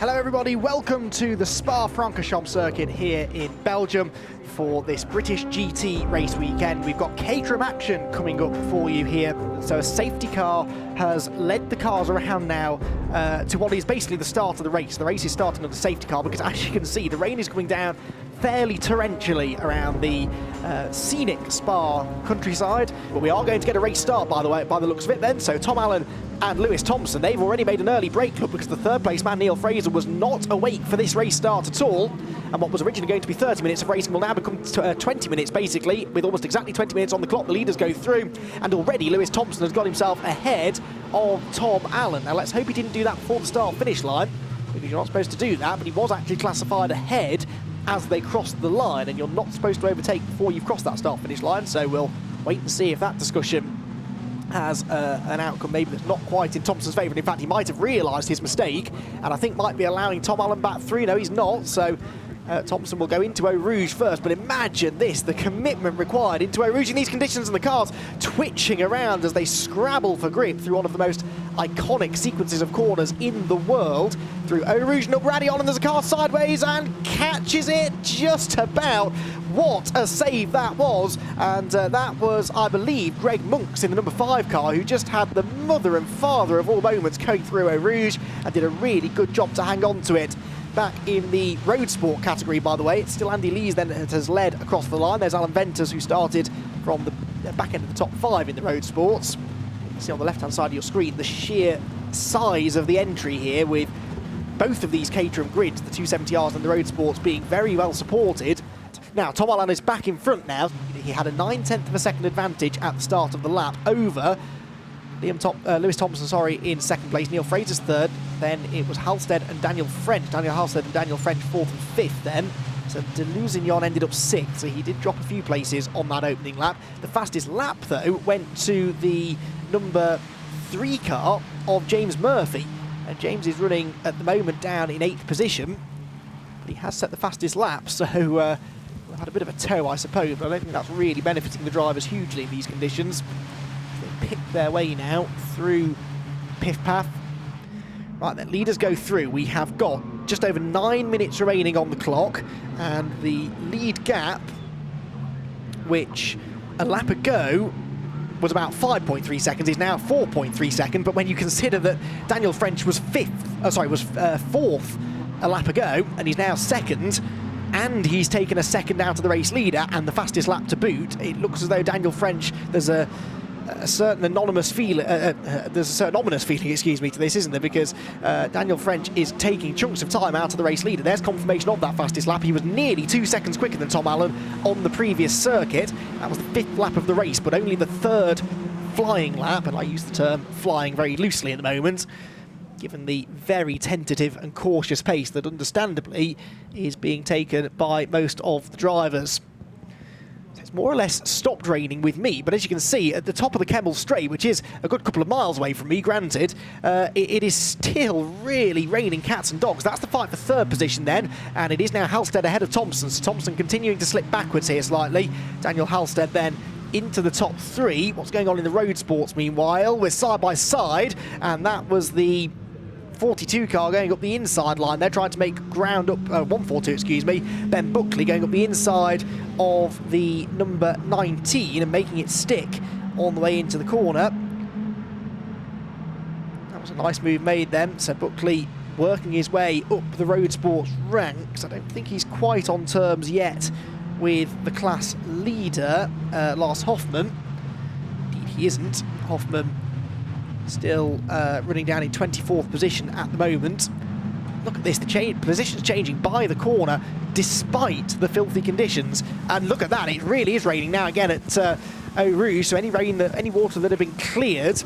Hello everybody, welcome to the Francorchamps circuit here in Belgium for this British GT race weekend. We've got Caterham action coming up for you here. So a safety car has led the cars around now to what is basically the start of the race. The race is starting on the safety car because, as you can see, the rain is coming down fairly torrentially around the scenic Spa countryside. But we are going to get a race start, by the way, by the looks of it then. So Tom Allen and Lewis Thompson, they've already made an early break up because the third place man, Neil Fraser, was not awake for this race start at all. And what was originally going to be 30 minutes of racing will now become 20 minutes, basically, with almost exactly 20 minutes on the clock. The leaders go through, and already Lewis Thompson has got himself ahead of Tom Allen. Now, let's hope he didn't do that before the start-finish line, because you're not supposed to do that, but he was actually classified ahead as they crossed the line, and you're not supposed to overtake before you've crossed that start-finish line, so we'll wait and see if that discussion has an outcome maybe that's not quite in Thompson's favour. In fact, he might have realised his mistake, and I think might be allowing Tom Allen back through. No, he's not, so Thompson will go into Eau Rouge first, but imagine this, the commitment required into Eau Rouge in these conditions, and the cars twitching around as they scrabble for grip through one of the most iconic sequences of corners in the world. Through Eau Rouge and up Radillon, and there's a car sideways and catches it just about. What a save that was, and that was, I believe, Greg Monks in the number 5 car, who just had the mother and father of all moments going through Eau Rouge and did a really good job to hang on to it. Back in the road sport category, by the way, it's still Andy Lees then that has led across the line. There's Alan Venters, who started from the back end of the top 5 in the road sports. You can see on the left-hand side of your screen the sheer size of the entry here, with both of these Caterham grids, the 270Rs and the road sports, being very well supported. Now, Tom Allen is back in front now. He had a 9/10 of a second advantage at the start of the lap over Lewis Thompson, in second place. Neil Fraser's third. Then it was Halstead and Daniel French. Daniel Halstead and Daniel French fourth and fifth then. So de Lusignan ended up sixth, so he did drop a few places on that opening lap. The fastest lap, though, went to the number 3 car of James Murphy. And James is running at the moment down in 8th position, but he has set the fastest lap, so we've had a bit of a tow, I suppose, but I don't think that's really benefiting the drivers hugely in these conditions. They pick their way now through Piff Path. Right then, leaders go through. We have got just over 9 minutes remaining on the clock, and the lead gap, which a lap ago was about 5.3 seconds, is now 4.3 seconds, but when you consider that Daniel French was fourth a lap ago, and he's now second, and he's taken a second out of the race leader and the fastest lap to boot, it looks as though Daniel French, there's a certain anonymous feeling, to this, isn't there? Because Daniel French is taking chunks of time out of the race leader. There's confirmation of that fastest lap. He was nearly 2 seconds quicker than Tom Allen on the previous circuit. That was the 5th lap of the race, but only the 3rd flying lap, and I use the term flying very loosely at the moment, given the very tentative and cautious pace that understandably is being taken by most of the drivers. It's more or less stopped raining with me, but as you can see at the top of the Kemmel Straight, which is a good couple of miles away from me, granted, it is still really raining cats and dogs. That's the fight for 3rd position then, and it is now Halstead ahead of Thompson. So Thompson continuing to slip backwards here slightly. Daniel Halstead then into the top 3. What's going on in the road sports meanwhile? We're side by side, and that was the 42 car going up the inside line. They're trying to make ground up, 142, excuse me. Ben Buckley going up the inside of the number 19 and making it stick on the way into the corner. That was a nice move made then. So Buckley working his way up the road sports ranks. I don't think he's quite on terms yet with the class leader, Lars Hoffman. Indeed, he isn't. Hoffman still running down in 24th position at the moment. Look at this, the position's changing by the corner despite the filthy conditions. And look at that, it really is raining now again at Eau Rouge, so any water that had been cleared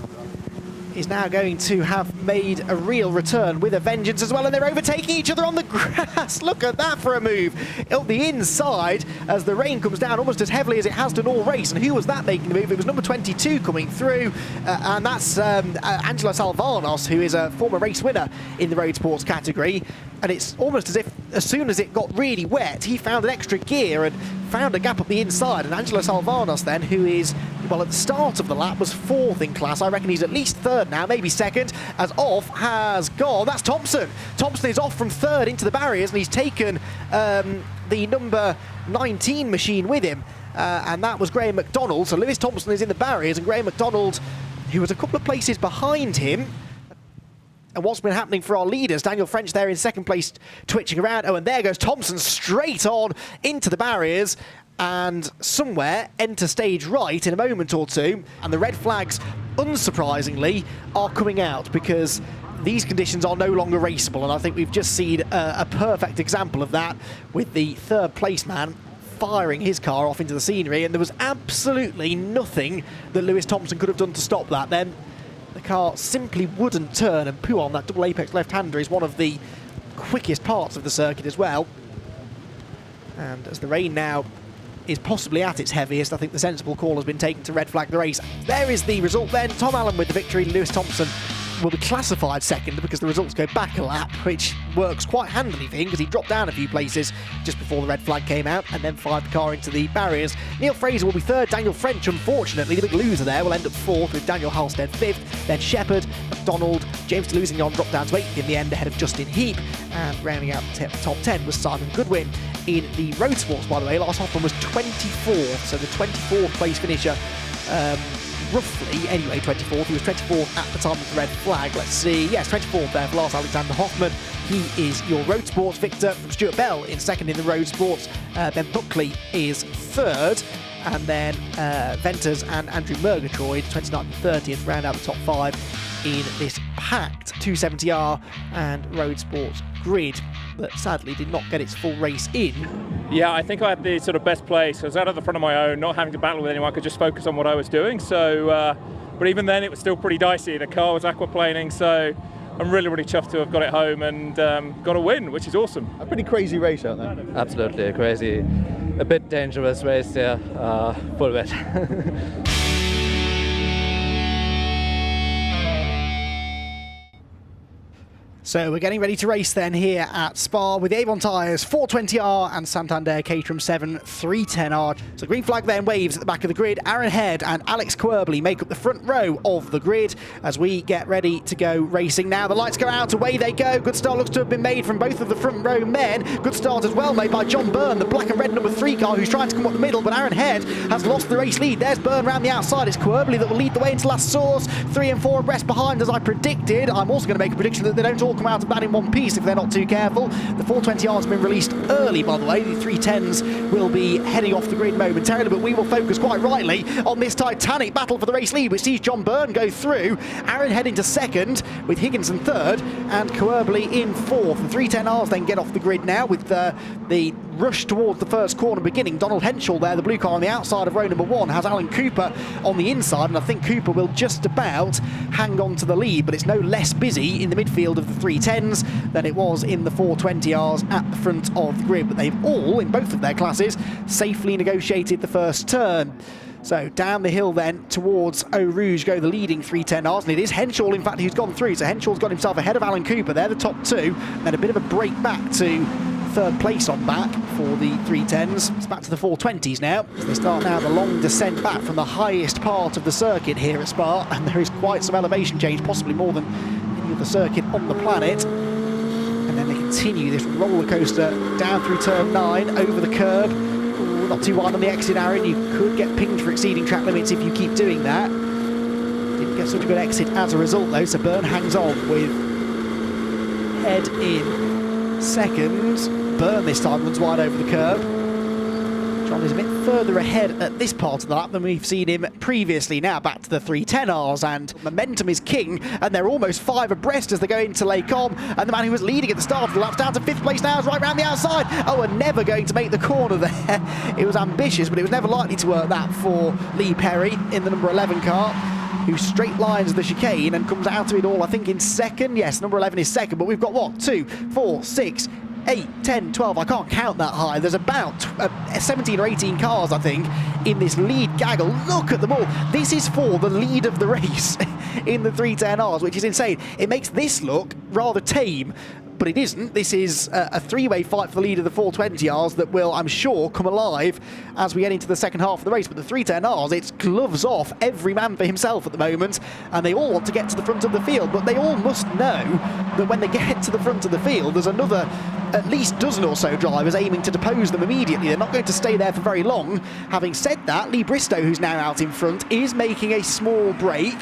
is now going to have made a real return with a vengeance as well, and they're overtaking each other on the grass. Look at that for a move. Up the inside as the rain comes down almost as heavily as it has done all race. And who was that making the move? It was number 22 coming through, and that's Angelo Salvanos, who is a former race winner in the road sports category. And it's almost as if as soon as it got really wet, he found an extra gear and found a gap up the inside. And Angelo Salvanos then, who is, well, at the start of the lap was 4th in class. I reckon he's at least 3rd now, maybe 2nd, as off has gone. That's Thompson. Thompson is off from third into the barriers, and he's taken the number 19 machine with him. And that was Graham McDonald. So Lewis Thompson is in the barriers, and Graham McDonald, who was a couple of places behind him. And what's been happening for our leaders, Daniel French there in second place, twitching around. Oh, and there goes Thompson straight on into the barriers, and somewhere enter stage right in a moment or two. And the red flags, unsurprisingly, are coming out because these conditions are no longer raceable. And I think we've just seen a perfect example of that with the third place man firing his car off into the scenery, and there was absolutely nothing that Lewis Thompson could have done to stop that. Then the car simply wouldn't turn, and Pouon, that double apex left-hander, is one of the quickest parts of the circuit as well. And as the rain now is possibly at its heaviest, I think the sensible call has been taken to red flag the race. There is the result then. Tom Allen with the victory. Lewis Thompson will be classified second because the results go back a lap, which works quite handily for him because he dropped down a few places just before the red flag came out and then fired the car into the barriers. Neil Fraser will be third. Daniel French, unfortunately, the big loser there, will end up fourth, with Daniel Halstead fifth. Then Shepherd, McDonald, James Delusignan dropped down to eighth in the end ahead of Justin Heap. And rounding out the top 10 was Simon Goodwin. In the road sports, by the way, Lars Hoffman was 24th, so the 24th place finisher. Roughly, anyway, 24th. He was 24th at the time of the red flag. Let's see. Yes, 24th there for Lars Alexander Hoffman. He is your road sports victor. From Stuart Bell in second in the road sports. Ben Buckley is third. And then Venters and Andrew Murgatroyd, 29th and 30th, round out the top five in this packed 270R and road sports grid that sadly did not get its full race in. Yeah, I think I had the sort of best place. I was out at the front of my own, not having to battle with anyone. I could just focus on what I was doing. So, but even then, it was still pretty dicey. The car was aquaplaning, so I'm really, really chuffed to have got it home and got a win, which is awesome. A pretty crazy race out there. Absolutely crazy, a bit dangerous race. Yeah, full wet. So we're getting ready to race then here at Spa with the Avon tyres, 420R and Santander Caterham 7 310R. So green flag then waves at the back of the grid. Aaron Head and Alex Querbley make up the front row of the grid as we get ready to go racing now. The lights go out, away they go. Good start looks to have been made from both of the front row men. Good start as well made by John Byrne, the black and red number 3 car who's trying to come up the middle, but Aaron Head has lost the race lead. There's Byrne round the outside. It's Querbley that will lead the way into last source. 3 and 4 abreast behind as I predicted. I'm also going to make a prediction that they don't all come out of that in one piece if they're not too careful. The 420R has been released early, by the way. The 310s will be heading off the grid momentarily, but we will focus quite rightly on this titanic battle for the race lead, which sees John Byrne go through, Aaron Head into second, with Higginson third, and Querbley in fourth. The 310Rs then get off the grid now with the rush towards the first corner beginning. Donald Henschel there, the blue car on the outside of row number 1, has Alan Cooper on the inside, and I think Cooper will just about hang on to the lead, but it's no less busy in the midfield of the 310s than it was in the 420Rs at the front of the grid, but they've all, in both of their classes, safely negotiated the first turn. So down the hill then towards Eau Rouge go the leading 310Rs, and it is Henschel in fact who's gone through, so Henschel's got himself ahead of Alan Cooper. They're the top two, and then a bit of a break back to third place on back for the 310s. It's back to the 420s now, as they start now the long descent back from the highest part of the circuit here at Spa, and there is quite some elevation change, possibly more than any other circuit on the planet. And then they continue this roller coaster down through turn 9, over the curb. Ooh, not too wide on the exit, Aaron. You could get pinged for exceeding track limits if you keep doing that. Didn't get such a good exit as a result though, so Byrne hangs on with Head in second. Byrne this time runs wide over the curb. John is a bit further ahead at this part of the lap than we've seen him previously. Now back to the 310Rs, and momentum is king, and they're almost 5 abreast as they go into Les Combes, and the man who was leading at the start of the lap's down to 5th place now, is right round the outside. Oh, and never going to make the corner there. It was ambitious, but it was never likely to work that for Lee Perry in the number 11 car, who straight lines the chicane and comes out of it all, I think, in second. Yes, number 11 is second, but we've got, what, 2, 4, 6, 8, 10, 12, I can't count that high. There's about 17 or 18 cars, I think, in this lead gaggle. Look at them all. This is for the lead of the race in the 310Rs, which is insane. It makes this look rather tame, but it isn't. This is a three-way fight for the lead of the 420Rs that will, I'm sure, come alive as we get into the second half of the race. But the 310Rs, it's gloves off, every man for himself at the moment, and they all want to get to the front of the field, but they all must know that when they get to the front of the field, there's another at least dozen or so drivers aiming to depose them immediately. They're not going to stay there for very long. Having said that, Lee Bristow, who's now out in front, is making a small break,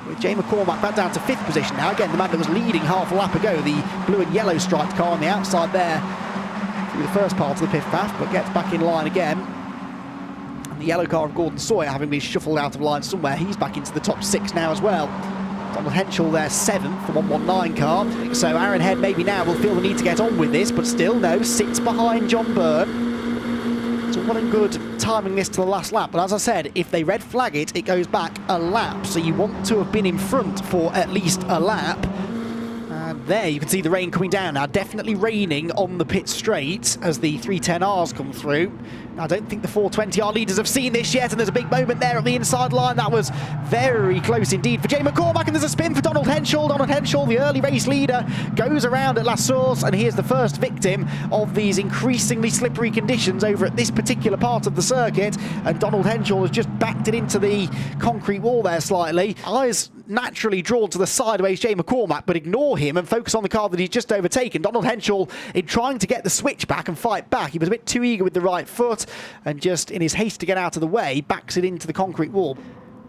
with Jay McCormack back down to 5th position now. Again, the man that was leading half a lap ago, the blue and yellow striped car on the outside there through the first part of the pit path, but gets back in line again. And the yellow car of Gordon Sawyer, having been shuffled out of line somewhere, he's back into the top 6 now as well. Donald Henschel there 7th, the 119 car. So Aaron Head maybe now will feel the need to get on with this, but still no, sits behind John Byrne. It's all well and good timing this to the last lap, but as I said, if they red flag it, it goes back a lap. So you want to have been in front for at least a lap. And there you can see the rain coming down now, definitely raining on the pit straight as the 310Rs come through. I don't think the 420R leaders have seen this yet, and there's a big moment there at the inside line. That was very close indeed for Jay McCormack, and there's a spin for Donald Henschel. Donald Henschel, the early race leader, goes around at La Source, and here's the first victim of these increasingly slippery conditions over at this particular part of the circuit, and Donald Henschel has just backed it into the concrete wall there slightly. Eyes naturally drawn to the sideways Jay McCormack, but ignore him and focus on the car that he's just overtaken. Donald Henschel, in trying to get the switch back and fight back, he was a bit too eager with the right foot, and just in his haste to get out of the way, backs it into the concrete wall.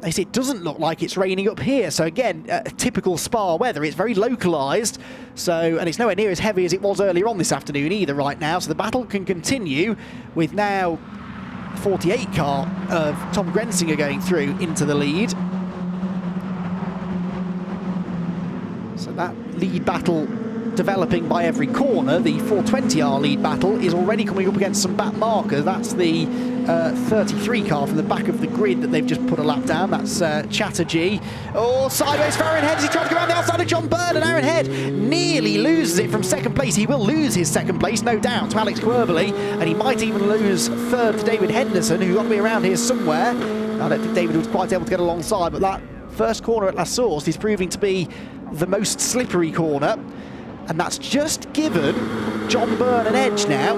They say it doesn't look like it's raining up here, so again, typical Spa weather. It's very localised, so, and it's nowhere near as heavy as it was earlier on this afternoon either right now, so the battle can continue with now 48 car of Tom Grensinger going through into the lead. So that lead battle developing by every corner. The 420R lead battle is already coming up against some back markers. That's the 33 car from the back of the grid that they've just put a lap down. That's Chatterjee. Oh, sideways for Aaron Head as he tries to go around the outside of John Byrne, and Aaron Head nearly loses it from second place. He will lose his second place, no doubt, to Alex Querberly, and he might even lose third to David Henderson, who got to be around here somewhere. I don't think David was quite able to get alongside, but that first corner at La Source is proving to be the most slippery corner. And that's just given John Byrne an edge now.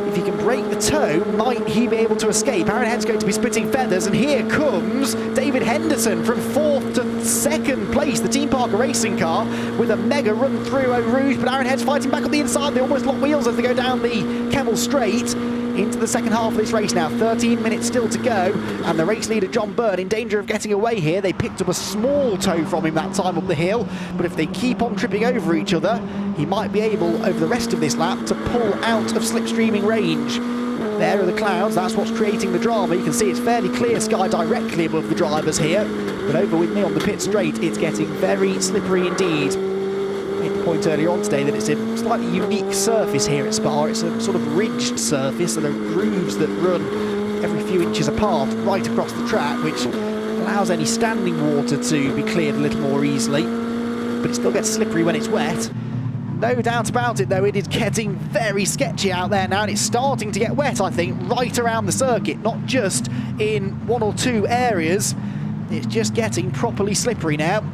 If he can break the toe, might he be able to escape? Aaron Head's going to be splitting feathers, and here comes David Henderson from 4th to 2nd place, the Team Parker racing car, with a mega run through Eau Rouge, but Aaron Head's fighting back up the inside. They almost lock wheels as they go down the Kemmel Straight into the second half of this race now. 13 minutes still to go, and the race leader John Byrne in danger of getting away here. They picked up a small toe from him that time up the hill, but if they keep on tripping over each other, he might be able over the rest of this lap to pull out of slipstreaming range. There are the clouds, that's what's creating the drama. You can see it's fairly clear sky directly above the drivers here, but over with me on the pit straight, it's getting very slippery indeed. Made the point earlier on today that it's a slightly unique surface here at Spa. It's a sort of ridged surface, so there are grooves that run every few inches apart right across the track, which allows any standing water to be cleared a little more easily, but it still gets slippery when it's wet. No doubt about it though, it is getting very sketchy out there now, and it's starting to get wet, I think, right around the circuit, not just in one or two areas. It's just getting properly slippery now.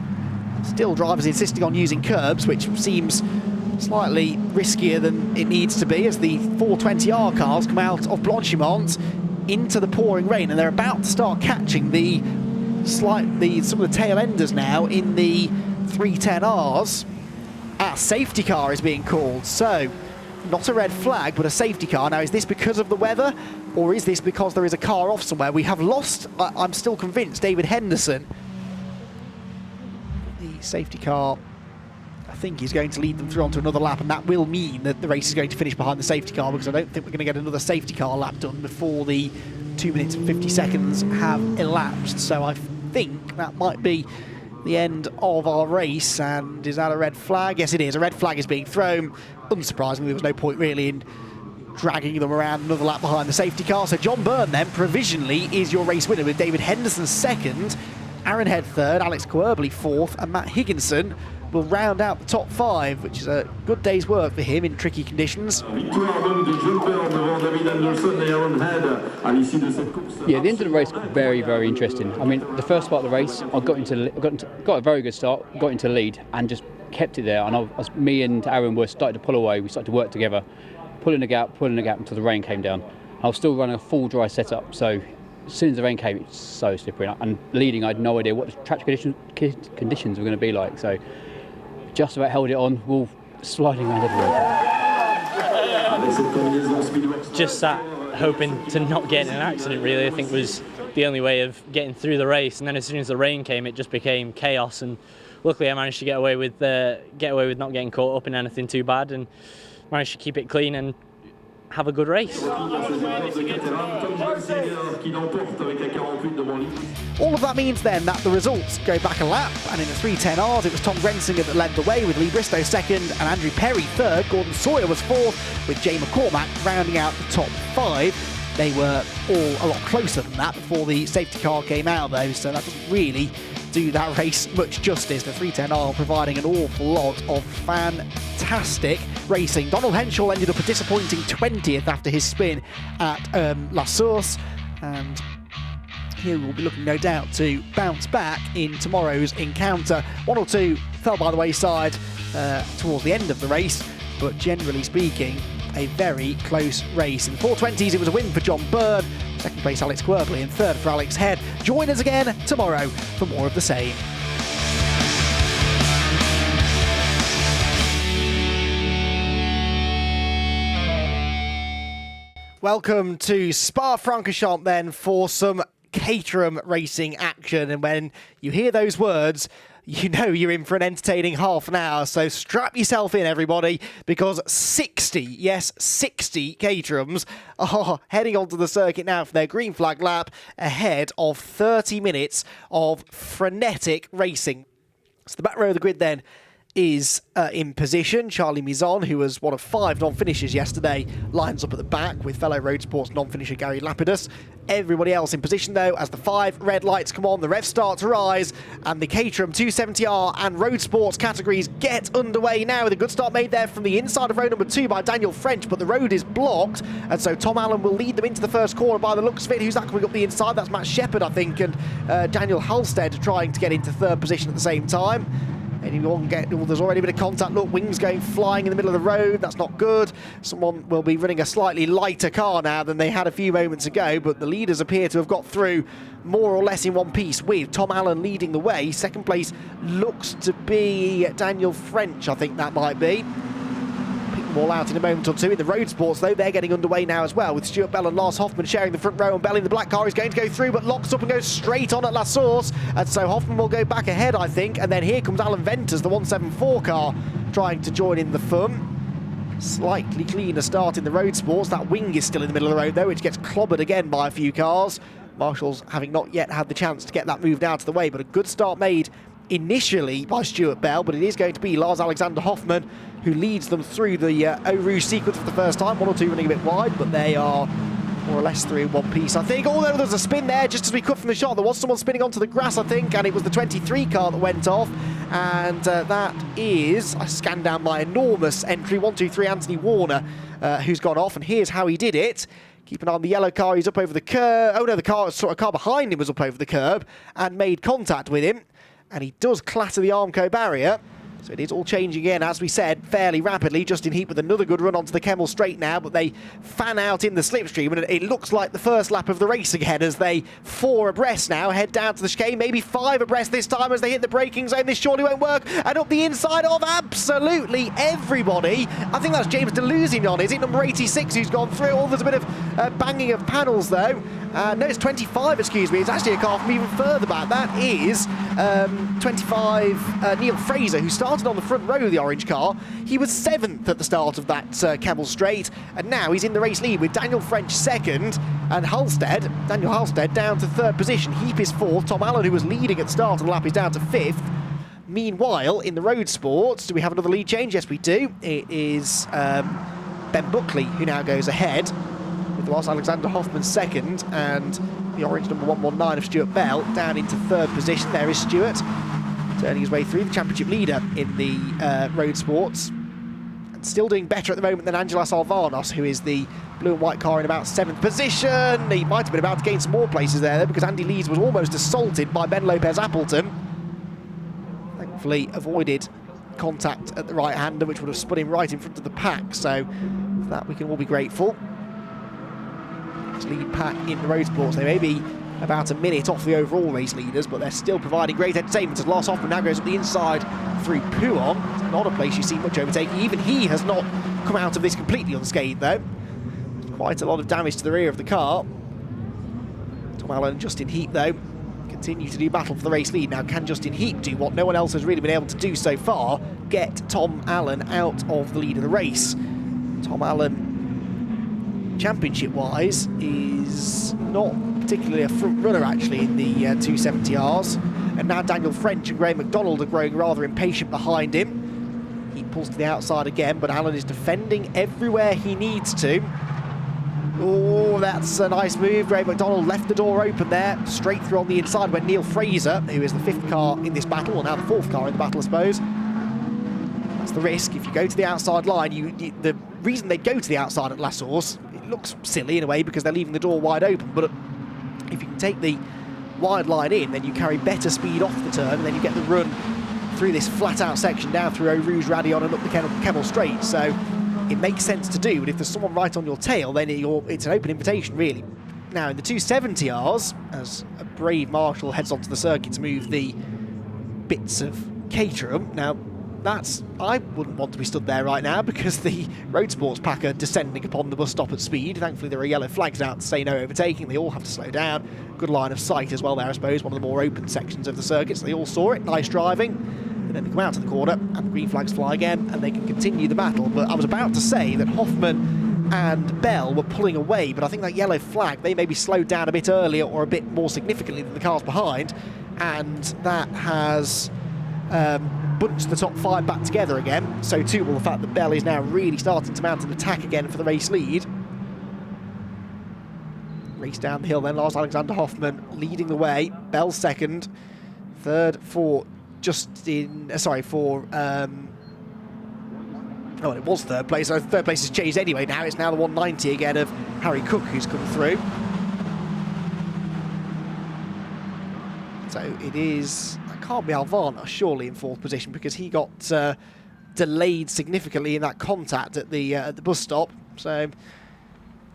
Still drivers insisting on using curbs, which seems slightly riskier than it needs to be, as the 420R cars come out of Blanchimont into the pouring rain, and they're about to start catching some of the tail enders now in the 310Rs. A safety car is being called, so not a red flag but a safety car. Now, is this because of the weather, or is this because there is a car off somewhere? We have lost, I'm still convinced, David Henderson. The safety car, I think, is going to lead them through onto another lap, and that will mean that the race is going to finish behind the safety car, because I don't think we're going to get another safety car lap done before the 2 minutes and 50 seconds have elapsed. So I think that might be the end of our race. And is that a red flag? Yes, it is. A red flag is being thrown. Unsurprisingly, there was no point really in dragging them around another lap behind the safety car. So John Byrne then provisionally is your race winner, with David Henderson second, Aaron Head third, Alex Querberly fourth, and Matt Higginson will round out the top 5, which is a good day's work for him in tricky conditions. Yeah, the end of the race got very, very interesting. I mean, the first part of the race, I got a very good start, got into lead, and just kept it there, and me and Aaron were starting to pull away. We started to work together, pulling the gap until the rain came down. I was still running a full dry setup, so as soon as the rain came, it's so slippery. And leading, I had no idea what the track conditions were going to be like. So just about held it on, all sliding around everywhere. Just sat hoping to not get in an accident, really, I think was the only way of getting through the race. And then as soon as the rain came, it just became chaos. And luckily I managed to get away with not getting caught up in anything too bad, and managed to keep it clean and have a good race. All of that means then that the results go back a lap, and in the 310Rs it was Tom Grensinger that led the way, with Lee Bristow second and Andrew Perry third. Gordon Sawyer was fourth, with Jay McCormack rounding out the top 5. They were all a lot closer than that before the safety car came out though, so that doesn't really do that race much justice. The 310R providing an awful lot of fantastic racing. Donald Henshaw ended up a disappointing 20th after his spin at La Source, and he will be looking no doubt to bounce back in tomorrow's encounter. 1 or 2 fell by the wayside towards the end of the race, but generally speaking, a very close race. In the 420s, it was a win for John Byrne, second place Alex Quirbley, and third for Alex Head. Join us again tomorrow for more of the same. Welcome to Spa-Francorchamps then for some Caterham racing action, and when you hear those words, you know you're in for an entertaining half an hour, so strap yourself in, everybody, because 60 Caterhams are heading onto the circuit now for their green flag lap, ahead of 30 minutes of frenetic racing. So the back row of the grid then is in position. Charlie Mizon, who was one of 5 non-finishers yesterday, lines up at the back with fellow Road Sports non-finisher Gary Lapidus. Everybody else in position though, as the 5 red lights come on, the revs start to rise, and the Caterham 270R and Road Sports categories get underway now, with a good start made there from the inside of row number 2 by Daniel French, but the road is blocked, and so Tom Allen will lead them into the first corner by the looks of it. Who's that coming up the inside? That's Matt Shepherd, I think, and Daniel Halstead trying to get into 3rd position at the same time. There's already a bit of contact. Look, wings going flying in the middle of the road. That's not good. Someone will be running a slightly lighter car now than they had a few moments ago, but the leaders appear to have got through more or less in one piece, with Tom Allen leading the way. Second place looks to be Daniel French, I think that might be. Pick them all out in a moment or two. In the Road Sports, though, they're getting underway now as well, with Stuart Bell and Lars Hoffman sharing the front row, and Bell in the black car is going to go through, but locks up and goes straight on at La Source, and so Hoffman will go back ahead, I think, and then here comes Alan Venters, the 174 car, trying to join in the fun. Slightly cleaner start in the Road Sports. That wing is still in the middle of the road, though, which gets clobbered again by a few cars. Marshall's having not yet had the chance to get that moved out of the way, but a good start made initially by Stuart Bell, but it is going to be Lars Alexander Hoffman who leads them through the Eau Rouge sequence for the first time. 1 or 2 running a bit wide, but they are more or less through in one piece, I think. Although there's a spin there just as we cut from the shot. There was someone spinning onto the grass, I think, and it was the 23 car that went off, and that is, I scanned down my enormous entry, 123 Anthony Warner, who's gone off, and here's how he did it. Keep an eye on the yellow car, he's up over the curb. Oh no, the car behind him was up over the curb and made contact with him, and he does clatter the Armco barrier. So it is all changing again, as we said, fairly rapidly. Justin Heat with another good run onto the Kemmel Straight now, but they fan out in the slipstream, and it looks like the first lap of the race again, as they 4 abreast now head down to the chicane, maybe 5 abreast this time as they hit the braking zone. This surely won't work, and up the inside of absolutely everybody. I think that's James Delusion, is it? Number 86 who's gone through. Oh, there's a bit of banging of panels though. No, it's 25, excuse me. It's actually a car from even further back. That is 25 Neil Fraser, who started on the front row of the orange car. He was 7th at the start of that Kemmel Straight, and now he's in the race lead with Daniel French 2nd, and Daniel Halstead down to 3rd position. Heap is 4th. Tom Allen, who was leading at the start of the lap, is down to 5th. Meanwhile, in the Road Sports, do we have another lead change? Yes, we do. It is Ben Buckley who now goes ahead, with Lars Alexander Hoffman 2nd, and the orange number 119 of Stuart Bell down into 3rd position. There is Stuart, turning his way through, the championship leader in the Road Sports, and still doing better at the moment than Angelas Alvanos, who is the blue and white car in about 7th position. He might have been about to gain some more places there, though, because Andy Lees was almost assaulted by Ben Lopez Appleton. Thankfully avoided contact at the right-hander, which would have spun him right in front of the pack. So for that we can all be grateful. It's lead pack in the road sports. They may be about a minute off the overall race leaders, but they're still providing great entertainment as Lars Hoffman now goes up the inside through Pouon. It's not a place you see much overtaking. Even he has not come out of this completely unscathed though. Quite a lot of damage to the rear of the car. Tom Allen and Justin Heap though continue to do battle for the race lead. Now can Justin Heap do what no one else has really been able to do so far? Get Tom Allen out of the lead of the race. Tom Allen, championship-wise, is not particularly a front runner actually in the 270Rs. And now Daniel French and Graham McDonald are growing rather impatient behind him. He pulls to the outside again, but Allen is defending everywhere he needs to. Oh, that's a nice move. Graham McDonald left the door open there. Straight through on the inside went Neil Fraser, who is the 5th car in this battle, or now the 4th car in the battle, I suppose. That's the risk. If you go to the outside line, the reason they go to the outside at La Source, it looks silly in a way because they're leaving the door wide open, but if you can take the wide line in, then you carry better speed off the turn, and then you get the run through this flat-out section down through Eau Rouge, Radion and up the Kemmel Straight. So it makes sense to do, but if there's someone right on your tail, then it's an open invitation, really. Now, in the 270Rs, as a brave Marshall heads onto the circuit to move the bits of Caterham, now, I wouldn't want to be stood there right now because the road sports pack are descending upon the bus stop at speed. Thankfully, there are yellow flags out to say no overtaking. They all have to slow down. Good line of sight as well there, I suppose, one of the more open sections of the circuit, so they all saw it. Nice driving. And then they come out of the corner, and the green flags fly again, and they can continue the battle. But I was about to say that Hoffman and Bell were pulling away, but I think that yellow flag, they maybe slowed down a bit earlier or a bit more significantly than the cars behind, and that has bunched the top 5 back together again. So too will the fact that Bell is now really starting to mount an attack again for the race lead. Race down the hill then, Lars Alexander Hoffman leading the way. Bell second, third for Justin, oh, it was third place. So third place has changed anyway now. It's now the 190 again of Harry Cook who's come through. So it is, that can't be Alvana surely in 4th position because he got delayed significantly in that contact at the bus stop. So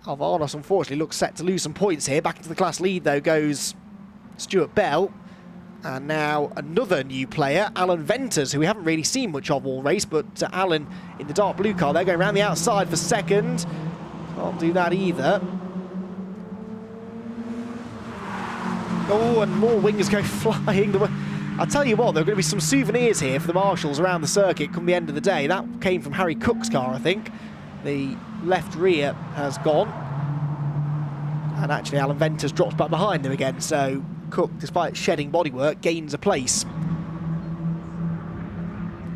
Alvanos unfortunately looks set to lose some points here. Back into the class lead though goes Stuart Bell. And now another new player, Alan Venters, who we haven't really seen much of all race, but Alan in the dark blue car, they're going around the outside for second. Can't do that either. Oh, and more wings go flying. I'll tell you what, there are going to be some souvenirs here for the marshals around the circuit come the end of the day. That came from Harry Cook's car, I think. The left rear has gone. And actually Alan Venters drops back behind him again, so Cook, despite shedding bodywork, gains a place.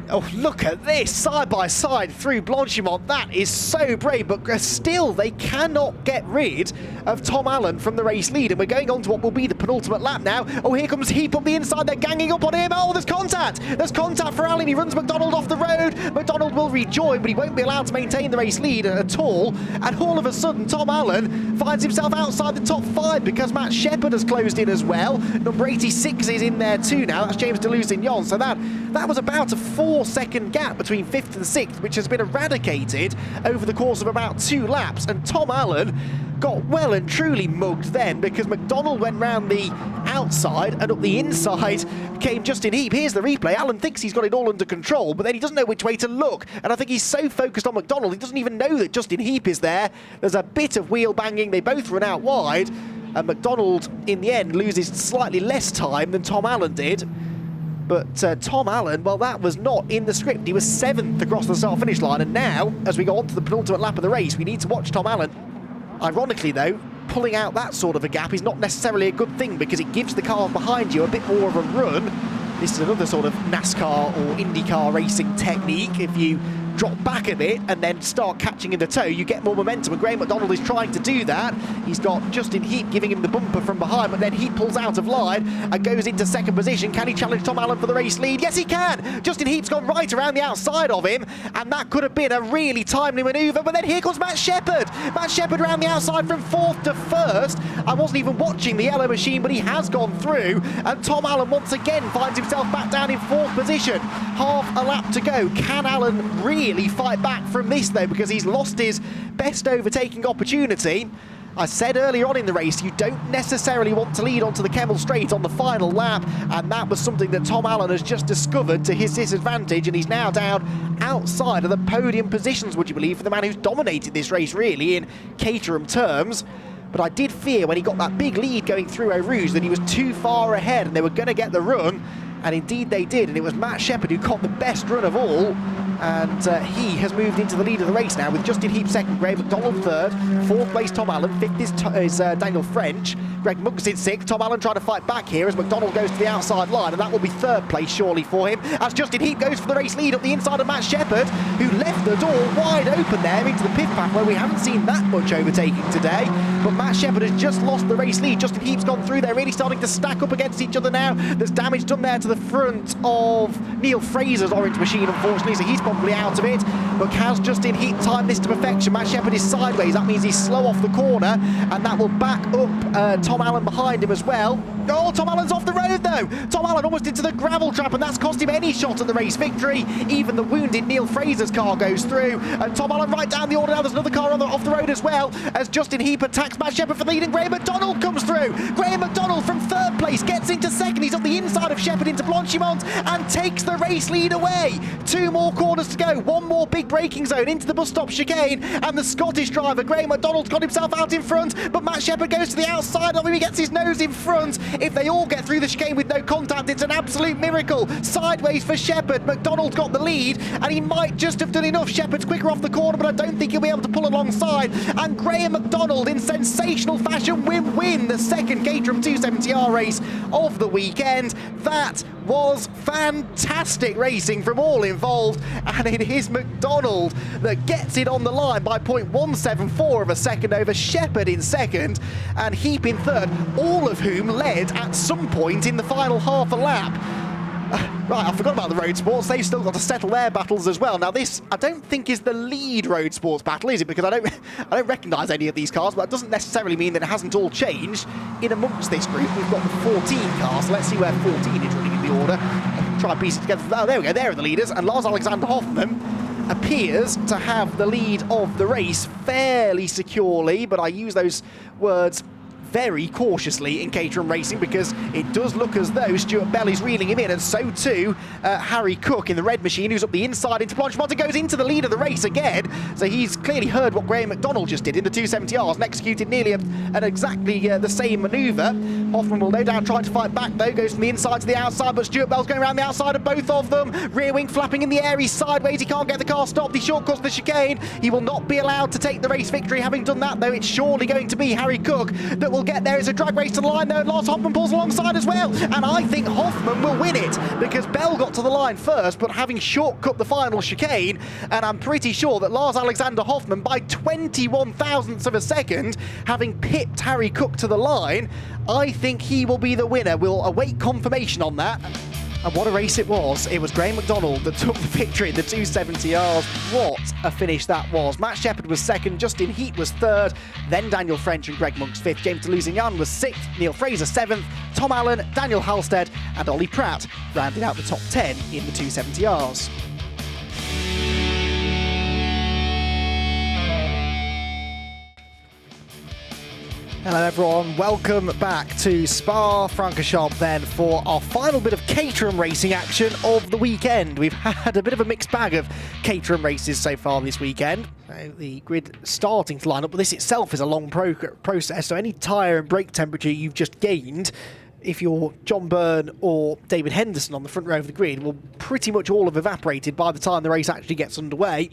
Oh, look at this, side by side through Blanchimont. That is so brave, but still they cannot get rid of Tom Allen from the race lead, and we're going on to what will be the penultimate lap now. Oh, here comes Heap up the inside, they're ganging up on him. Oh, there's contact! There's contact for Allen, he runs McDonald off the road. McDonald will rejoin, but he won't be allowed to maintain the race lead at all, and all of a sudden Tom Allen finds himself outside the top 5 because Matt Shepherd has closed in as well. Number 86 is in there too now, that's James Deleuze-Ignon, so that was about a 4-second gap between 5th and 6th, which has been eradicated over the course of about 2 laps, and Tom Allen got well and truly mugged then because McDonald went round the outside and up the inside came Justin Heap. Here's the replay. Allen thinks he's got it all under control, but then he doesn't know which way to look, and I think he's so focused on McDonald he doesn't even know that Justin Heap is there. There's a bit of wheel banging, they both run out wide, and McDonald in the end loses slightly less time than Tom Allen did. But Tom Allen, well, that was not in the script. He was 7th across the start-finish line, and now, as we go on to the penultimate lap of the race, we need to watch Tom Allen. Ironically, though, pulling out that sort of a gap is not necessarily a good thing because it gives the car behind you a bit more of a run. This is another sort of NASCAR or IndyCar racing technique. If you drop back a bit and then start catching in the toe, you get more momentum, and Graham McDonald is trying to do that. He's got Justin Heap giving him the bumper from behind, but then Heap pulls out of line and goes into second position. Can he challenge Tom Allen for the race lead? Yes, he can! Justin Heap's gone right around the outside of him, and that could have been a really timely manoeuvre, but then here comes Matt Shepherd. Matt Shepherd around the outside from 4th to 1st. I wasn't even watching the yellow machine, but he has gone through, and Tom Allen once again finds himself back down in 4th position. Half a lap to go. Can Allen really fight back from this though, because he's lost his best overtaking opportunity? I said earlier on in the race, you don't necessarily want to lead onto the Kemmel Straight on the final lap, and that was something that Tom Allen has just discovered to his disadvantage, and he's now down outside of the podium positions, would you believe, for the man who's dominated this race really in Caterham terms. But I did fear when he got that big lead going through Eau Rouge that he was too far ahead and they were going to get the run, and indeed they did, and it was Matt Shepherd who got the best run of all, and he has moved into the lead of the race now with Justin Heap second, Graham McDonald third, 4th place Tom Allen, 5th is Daniel French, Greg Monks in 6th, Tom Allen trying to fight back here as McDonald goes to the outside line, and that will be 3rd place surely for him, as Justin Heap goes for the race lead up the inside of Matt Shepherd, who left the door wide open there into the pit path where we haven't seen that much overtaking today, but Matt Shepherd has just lost the race lead. Justin Heap's gone through, they're really starting to stack up against each other now. There's damage done there to the front of Neil Fraser's orange machine, unfortunately, so he's probably out of it. But has Justin Heap timed this to perfection? Matt Shepherd is sideways, that means he's slow off the corner, and that will back up Tom Allen behind him as well. Oh, Tom Allen's off the road though! Tom Allen almost into the gravel trap, and that's cost him any shot at the race victory. Even the wounded Neil Fraser's car goes through, and Tom Allen right down the order. Now there's another car off the road as well, as Justin Heap attacks Matt Shepherd for the lead, and Graham McDonald comes through. Graham McDonald from 3rd place gets into 2nd. He's on the inside of Shepherd into Blanchimont and takes the race lead away. 2 more corners to go, 1 more big braking zone into the bus stop chicane, and the Scottish driver Graham McDonald's got himself out in front, but Matt Shepherd goes to the outside of him. He gets his nose in front. If they all get through the chicane with no contact, it's an absolute miracle. Sideways for Shepherd. McDonald got the lead, and he might just have done enough. Shepherd's quicker off the corner, but I don't think he'll be able to pull alongside. And Graham McDonald, in sensational fashion, will win the 2nd Caterham 270R race of the weekend. That was fantastic racing from all involved, and it is McDonald that gets it on the line by 0.174 of a second over Shepherd in 2nd and Heap in 3rd, all of whom led at some point in the final half a lap. Right, I forgot about the road sports. They've still got to settle their battles as well. Now this, I don't think, is the lead road sports battle, is it? Because I don't recognise any of these cars, but that doesn't necessarily mean that it hasn't all changed. In amongst this group, we've got the 14 cars. So let's see where 14 is running in the order. Try and piece it together. Oh, there we go. There are the leaders. And Lars Alexander Hoffmann appears to have the lead of the race fairly securely, but I use those words very cautiously in Caterham racing because it does look as though Stuart Bell is reeling him in, and so too Harry Cook in the red machine, who's up the inside into Blanchimont and goes into the lead of the race again. So he's clearly heard what Graham McDonald just did in the 270Rs and executed nearly an exactly the same manoeuvre. Hoffmann will no doubt try to fight back though, goes from the inside to the outside, but Stuart Bell's going around the outside of both of them. Rear wing flapping in the air, he's sideways, he can't get the car stopped, he shortcuts the chicane. He will not be allowed to take the race victory. Having done that though, it's surely going to be Harry Cook that will get there. It's a drag race to the line though, and Lars Hoffmann pulls alongside as well, and I think Hoffmann will win it because Bell got to the line first, but having shortcut the final chicane, and I'm pretty sure that Lars Alexander Hoffmann by 21 thousandths of a second, having pipped Harry Cook to the line, I think he will be the winner. We'll await confirmation on that. And what a race it was. It was Graham McDonald that took the victory in the 270Rs. What a finish that was. Matt Shepherd was 2nd, Justin Heap was 3rd, then Daniel French and Greg Monks 5th, James Delusignan was 6th, Neil Fraser 7th, Tom Allen, Daniel Halstead and Ollie Pratt rounded out the top 10 in the 270Rs. Hello everyone, welcome back to Spa-Francorchamps then for our final bit of Caterham racing action of the weekend. We've had a bit of a mixed bag of Caterham races so far this weekend. The grid starting to line up, but this itself is a long process, so any tyre and brake temperature you've just gained, if you're John Byrne or David Henderson on the front row of the grid, will pretty much all have evaporated by the time the race actually gets underway.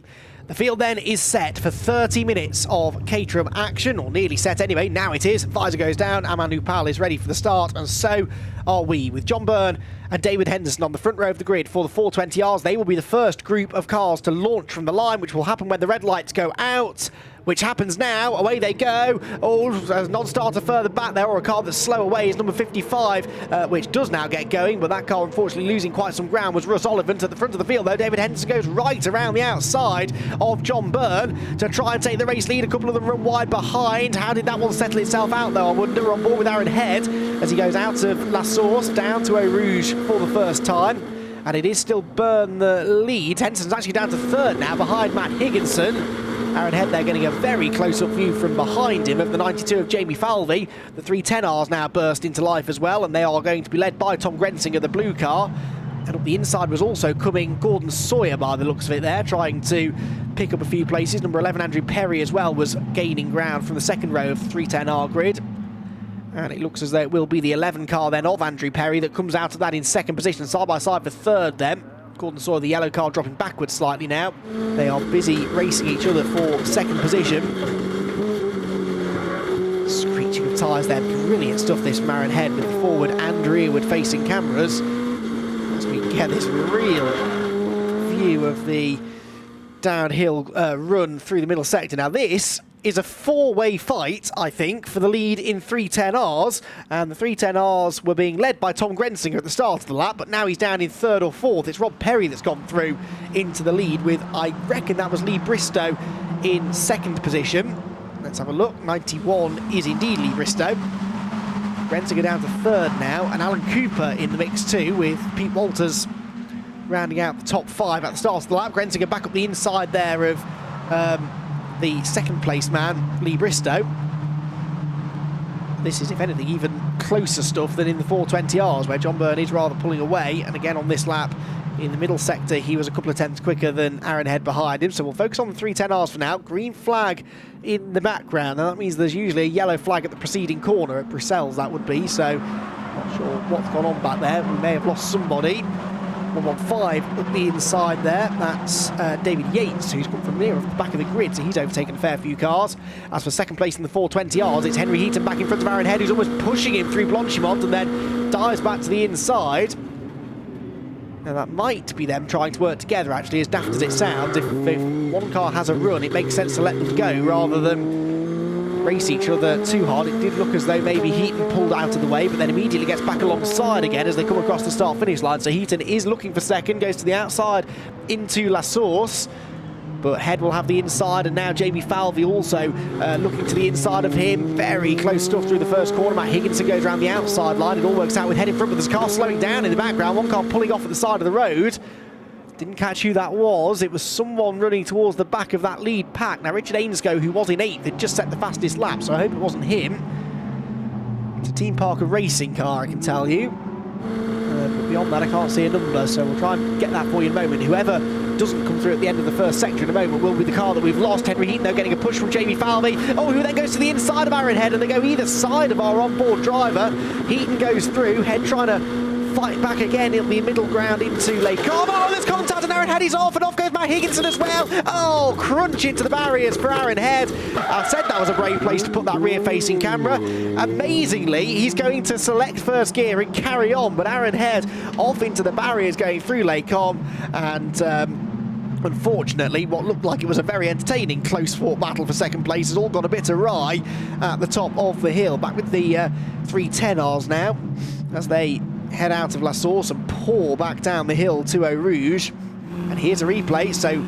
The field then is set for 30 minutes of Caterham action, or nearly set anyway. Now it is. Visor goes down. Aman Upal is ready for the start, and so are we, with John Byrne and David Henderson on the front row of the grid for the 420Rs. They will be the first group of cars to launch from the line, which will happen when the red lights go out, which happens now. Away they go. Oh, there's a non-starter further back there, or a car that's slow away is number 55, which does now get going, but that car unfortunately losing quite some ground was Russ Oliphant at the front of the field, though. David Henderson goes right around the outside of John Byrne to try and take the race lead. A couple of them run wide behind. How did that one settle itself out, though? I wonder. On board with Aaron Head as he goes out of La Source down to Eau Rouge for the first time. And it is still Byrne the lead. Henderson's actually down to third now behind Matt Higginson. Aaron Head there getting a very close-up view from behind him of the 92 of Jamie Falvey. The 310Rs now burst into life as well, and they are going to be led by Tom Grensinger, the blue car. And up the inside was also coming Gordon Sawyer by the looks of it there, trying to pick up a few places. Number 11, Andrew Perry, as well, was gaining ground from the second row of the 310R grid. And it looks as though it will be the 11 car then of Andrew Perry that comes out of that in second position, side by side for third then. Gordon Sawyer, the yellow car, dropping backwards slightly now. They are busy racing each other for second position. Screeching of tyres there, brilliant stuff this from Aaron Head, with the forward and rearward facing cameras. As we get this real view of the downhill run through the middle sector. Now this is a four-way fight, I think, for the lead in 310Rs, and the 310Rs were being led by Tom Grensinger at the start of the lap, but now he's down in third or fourth. It's Rob Perry that's gone through into the lead with, I reckon that was Lee Bristow in second position. Let's have a look. 91 is indeed Lee Bristow. Grensinger down to third now, and Alan Cooper in the mix too, with Pete Walters rounding out the top five at the start of the lap. Grensinger back up the inside there of the second place man, Lee Bristow. This is, if anything, even closer stuff than in the 420Rs, where John Byrne is rather pulling away. And again on this lap, in the middle sector, he was a couple of tenths quicker than Aaron Head behind him. So we'll focus on the 310Rs for now. Green flag in the background, and that means there's usually a yellow flag at the preceding corner, at Bruxelles that would be. So not sure what's gone on back there. We may have lost somebody. 115 up the inside there. That's David Yates, who's come from near the back of the grid, so he's overtaken a fair few cars. As for second place in the 420Rs, it's Henry Heaton back in front of Aaron Head, who's almost pushing him through Blanchimont and then dives back to the inside. Now that might be them trying to work together, actually, as daft as it sounds. If one car has a run, it makes sense to let them go rather than race each other too hard. It did look as though maybe Heaton pulled out of the way, but then immediately gets back alongside again as they come across the start-finish line. So Heaton is looking for second, goes to the outside into La Source, but Head will have the inside, and now Jamie Falvey also looking to the inside of him. Very close stuff through the first corner. Matt Higginson goes around the outside line. It all works out with Head in front, but there's a car slowing down in the background. One car pulling off at the side of the road. Didn't catch who that was. It was someone running towards the back of that lead pack. Now, Richard Ainscoe, who was in 8th, had just set the fastest lap, so I hope it wasn't him. It's a Team Parker racing car, I can tell you. But beyond that, I can't see a number, so we'll try and get that for you in a moment. Whoever doesn't come through at the end of the first sector in a moment will be the car that we've lost. Henry Heaton, though, getting a push from Jamie Falvey. Oh, who then goes to the inside of Aaron Head, and they go either side of our onboard driver. Heaton goes through, Head trying to fight back again. It'll be middle ground into Lake Como. Oh, there's contact, and Aaron Head is off, and off goes Matt Higginson as well. Oh, crunch into the barriers for Aaron Head. I said that was a brave place to put that rear-facing camera. Amazingly, he's going to select first gear and carry on, but Aaron Head off into the barriers going through Lake Com, and unfortunately, what looked like it was a very entertaining close-fought battle for second place has all gone a bit awry at the top of the hill. Back with the 310Rs now, as they head out of La Source and pour back down the hill to Eau Rouge. And here's a replay. So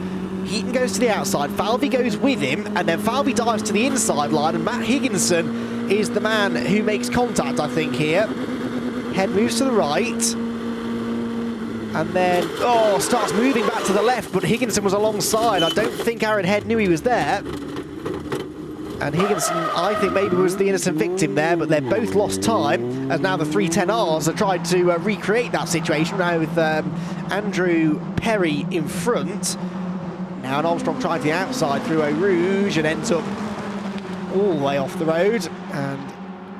Heaton goes to the outside, Falvey goes with him, and then Falvey dives to the inside line, and Matt Higginson is the man who makes contact, I think, here. Head moves to the right, and then, starts moving back to the left, but Higginson was alongside. I don't think Aaron Head knew he was there. And Higginson, I think, maybe was the innocent victim there, but they've both lost time, as now the 310Rs have tried to recreate that situation, now with Andrew Perry in front. Now an Armstrong trying to the outside through Eau Rouge and ends up all the way off the road, and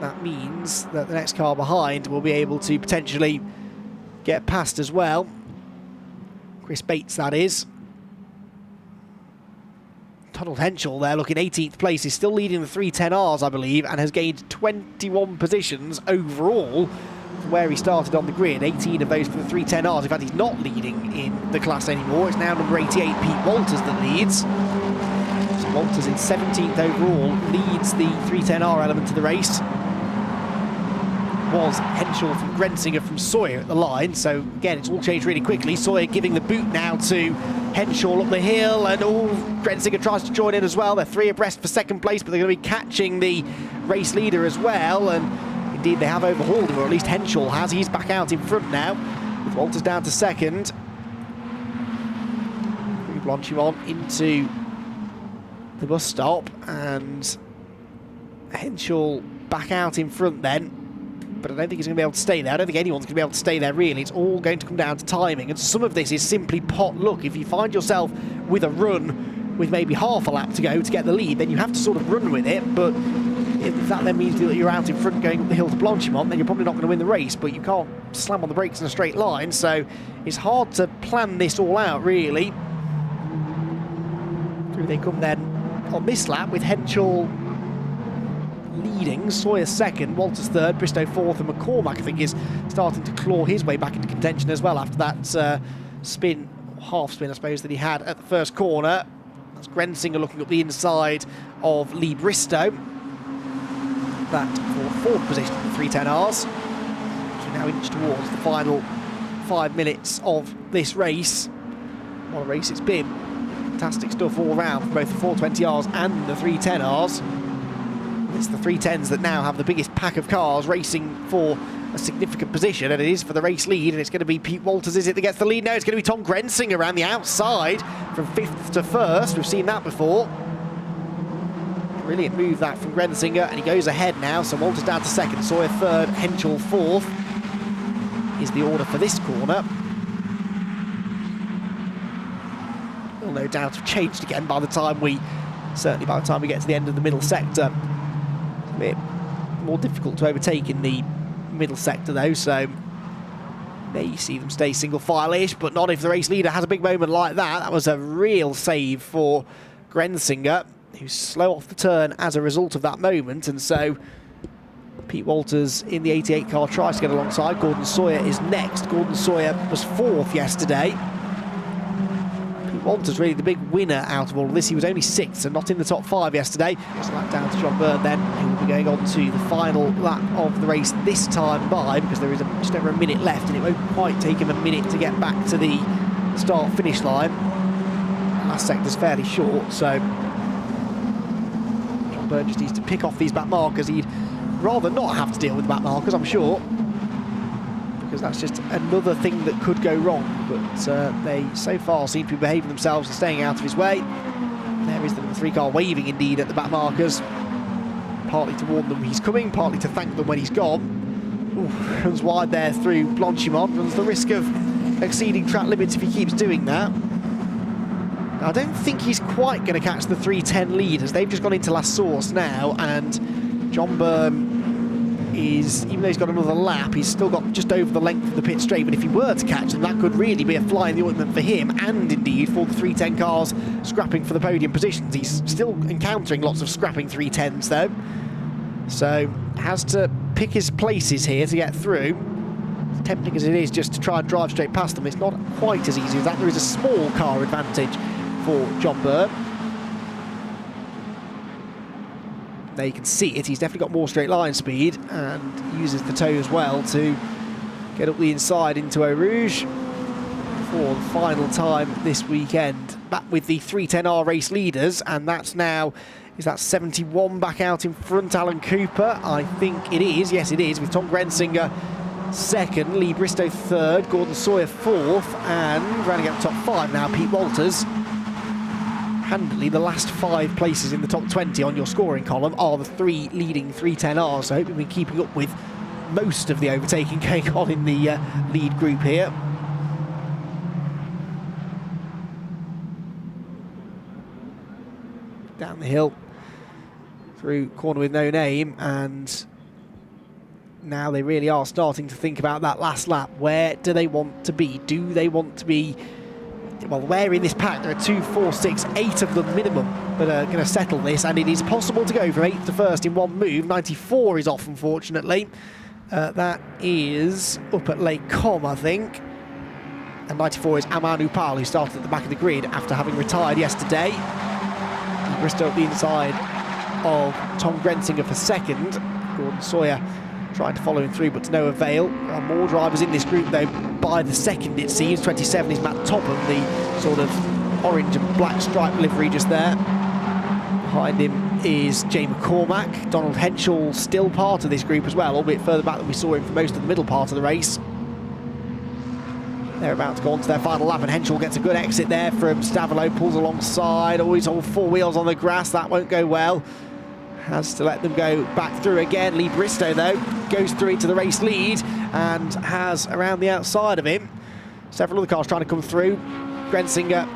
that means that the next car behind will be able to potentially get past as well. Chris Bates, that is. Donald Henschel there looking 18th place, is still leading the 310Rs, I believe, and has gained 21 positions overall from where he started on the grid. 18 of those for the 310Rs. In fact, he's not leading in the class anymore. It's now number 88, Pete Walters, that leads. So Walters in 17th overall leads the 310R element of the race. Was Henschel from Grensinger from Sawyer at the line, so again it's all changed really quickly. Sawyer giving the boot now to Henschel up the hill, and Grensinger tries to join in as well. They're 3 abreast for second place, but they're going to be catching the race leader as well, and indeed they have overhauled him, or at least Henschel has. He's back out in front now, with Walters down to second. Blanchimont into the bus stop, and Henschel back out in front then. But I don't think he's going to be able to stay there. I don't think anyone's going to be able to stay there, really. It's all going to come down to timing, and some of this is simply pot luck. If you find yourself with a run with maybe half a lap to go to get the lead, then you have to sort of run with it. But if that then means that you're out in front going up the hill to Blanchimont, then you're probably not going to win the race, but you can't slam on the brakes in a straight line, so it's hard to plan this all out, really. Through they come then on this lap with Henschel leading, Sawyer second, Walters third, Bristow fourth, and McCormack, I think, is starting to claw his way back into contention as well after that spin, half spin I suppose, that he had at the first corner. That's Grensinger looking up the inside of Lee Bristow. That for fourth position in the 310Rs. So now inch towards the final 5 minutes of this race. What a race it's been. Fantastic stuff all round for both the 420Rs and the 310Rs. It's the 310s that now have the biggest pack of cars racing for a significant position, and it is for the race lead, and it's going to be Pete Walters, is it, that gets the lead? No, it's going to be Tom Grensinger around the outside from 5th to 1st. We've seen that before. Brilliant move that from Grensinger, and he goes ahead now, so Walters down to second, Sawyer third, Henschel fourth is the order for this corner. Will no doubt have changed again by the time we get to the end of the middle sector. A bit more difficult to overtake in the middle sector though, so may see them stay single file-ish, but not if the race leader has a big moment like that. That was a real save for Grensinger, who's slow off the turn as a result of that moment, and so Pete Walters in the 88 car tries to get alongside. Gordon Sawyer is next. Gordon Sawyer was fourth yesterday. Walters really the big winner out of all of this. He was only 6th, so not in the top 5 yesterday. Just a lap down to John Byrne then, who will be going on to the final lap of the race this time by, because there is just over a minute left, and it won't quite take him a minute to get back to the start-finish line. The last sector's fairly short, so John Byrne just needs to pick off these back markers. He'd rather not have to deal with the back markers, I'm sure, because that's just another thing that could go wrong. But they so far seem to be behaving themselves and staying out of his way. There is the number 3 car waving indeed at the back markers, partly to warn them he's coming, partly to thank them when he's gone. Ooh, runs wide there through Blanchimont, runs the risk of exceeding track limits if he keeps doing that. Now, I don't think he's quite going to catch the 310 leaders. They've just gone into La Source now, and John Byrne is, even though he's got another lap, he's still got just over the length of the pit straight, but if he were to catch them, that could really be a fly in the ointment for him, and indeed for the 310 cars scrapping for the podium positions. He's still encountering lots of scrapping 310s though, so has to pick his places here to get through. As tempting as it is just to try and drive straight past them, it's not quite as easy as that. There is a small car advantage for John Byrne. There you can see it, he's definitely got more straight line speed and uses the toe as well to get up the inside into Eau Rouge for the final time this weekend. Back with the 310R race leaders, and that's now, is that 71 back out in front, Alan Cooper? I think it is, yes it is, with Tom Grensinger second, Lee Bristow third, Gordon Sawyer fourth, and rounding out the top 5 now, Pete Walters. Handily, the last 5 places in the top 20 on your scoring column are the 3 leading 310Rs, so I hope you've been keeping up with most of the overtaking going on in the lead group here. Down the hill, through corner with no name, and now they really are starting to think about that last lap. Where do they want to be? Do they want to be... Well, where in this pack? There are 2, 4, 6, 8 of them minimum but going to settle this, and it is possible to go from 8th to 1st in one move. 94 is off, unfortunately. That is up at Lake Com, I think. And 94 is Aman Upal, who started at the back of the grid after having retired yesterday. Bristow at the inside of Tom Grensinger for second. Gordon Sawyer trying to follow him through, but to no avail. There are more drivers in this group, though, by the second, it seems. 27 is Matt Topham, the sort of orange and black stripe livery just there. Behind him is Jay McCormack. Donald Henschel still part of this group as well, albeit further back than we saw him for most of the middle part of the race. They're about to go on to their final lap, and Henschel gets a good exit there from Stavolo, pulls alongside. Always all four wheels on the grass, that won't go well. Has to let them go back through again. Lee Bristow, though, goes through into the race lead and has around the outside of him several other cars trying to come through. Grensinger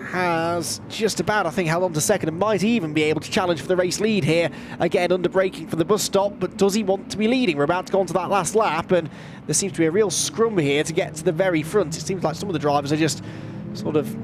has just about, I think, held on to second and might even be able to challenge for the race lead here. Again, under braking for the bus stop, but does he want to be leading? We're about to go on to that last lap, and there seems to be a real scrum here to get to the very front. It seems like some of the drivers are just sort of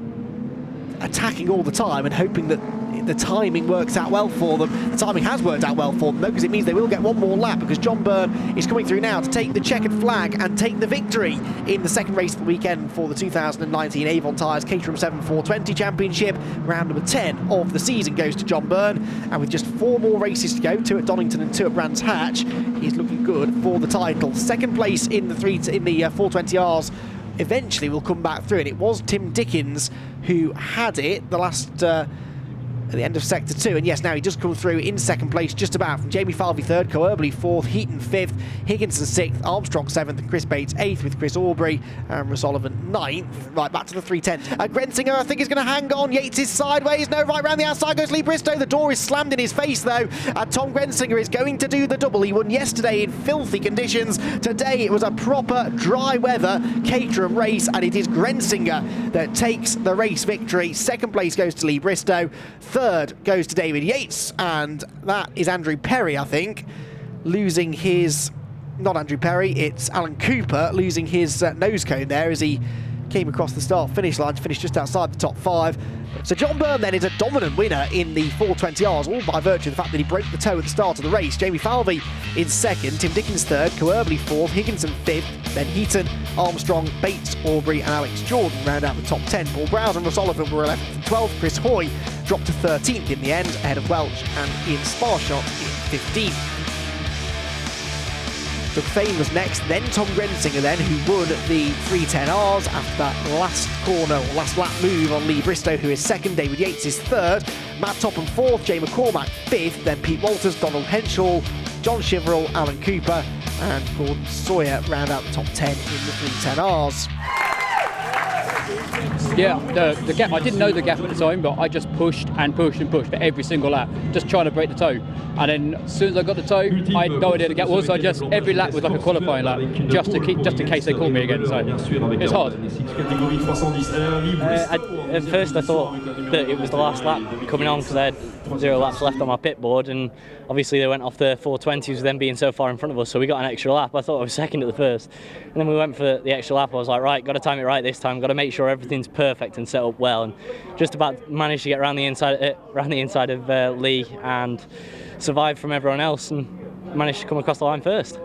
attacking all the time and hoping that the timing works out well for them. The timing has worked out well for them, though, because it means they will get one more lap, because John Byrne is coming through now to take the checkered flag and take the victory in the second race of the weekend for the 2019 Avon Tyres Caterham 7 420 Championship. Round number 10 of the season goes to John Byrne, and with just 4 more races to go, 2 at Donington and 2 at Brands Hatch, he's looking good for the title. Second place in the 420Rs eventually will come back through, and it was Tim Dickens who had it the last at the end of sector 2, and yes, now he does come through in second place just about, from Jamie Falvey third, Coerbly fourth, Heaton fifth, Higginson sixth, Armstrong seventh, and Chris Bates eighth, with Chris Aubrey and Russ Olivan ninth. Right, back to the 310. Grensinger, I think, is going to hang on. Yates is sideways. No, right round the outside goes Lee Bristow. The door is slammed in his face, though. Tom Grensinger is going to do the double. He won yesterday in filthy conditions. Today it was a proper dry weather Caterham race, and it is Grensinger that takes the race victory. Second place goes to Lee Bristow. Third goes to David Yates, and that is Andrew Perry, I think, losing his... Not Andrew Perry, it's Alan Cooper losing his nose cone there as he came across the start-finish line to finish just outside the top 5. So John Byrne then is a dominant winner in the 420Rs, all by virtue of the fact that he broke the toe at the start of the race. Jamie Falvey in second, Tim Dickens third, Coerbly fourth, Higginson fifth, then Heaton, Armstrong, Bates, Aubrey and Alex Jordan round out the top 10. Paul Browse and Russ Olivan were 11th and 12th. Chris Hoy dropped to 13th in the end, ahead of Welch and Ian Sparshot in 15th. Doug Fane was next, then Tom Grensinger then, who won the 310Rs after that last corner, or last lap move on Lee Bristow, who is second. David Yates is third, Matt Topham fourth, Jay McCormack fifth, then Pete Walters, Donald Henschel, John Shiverell, Alan Cooper and Gordon Sawyer round out the top 10 in the 310Rs. Yeah, the gap, I didn't know the gap at the time, but I just pushed and pushed and pushed for every single lap, just trying to break the toe. And then as soon as I got the toe, I had no idea the gap was, so I just, every lap was like a qualifying lap, just in case they called me again, so it's hard. At first I thought that it was the last lap coming on because I had 0 laps left on my pit board, and obviously they went off the 420s with them being so far in front of us, so we got an extra lap. I thought I was second at the first, and then we went for the extra lap. I was like, right, got to time it right this time, got to make sure everything's perfect and set up well, and just about managed to get around the inside of Lee and survive from everyone else, and managed to come across the line first.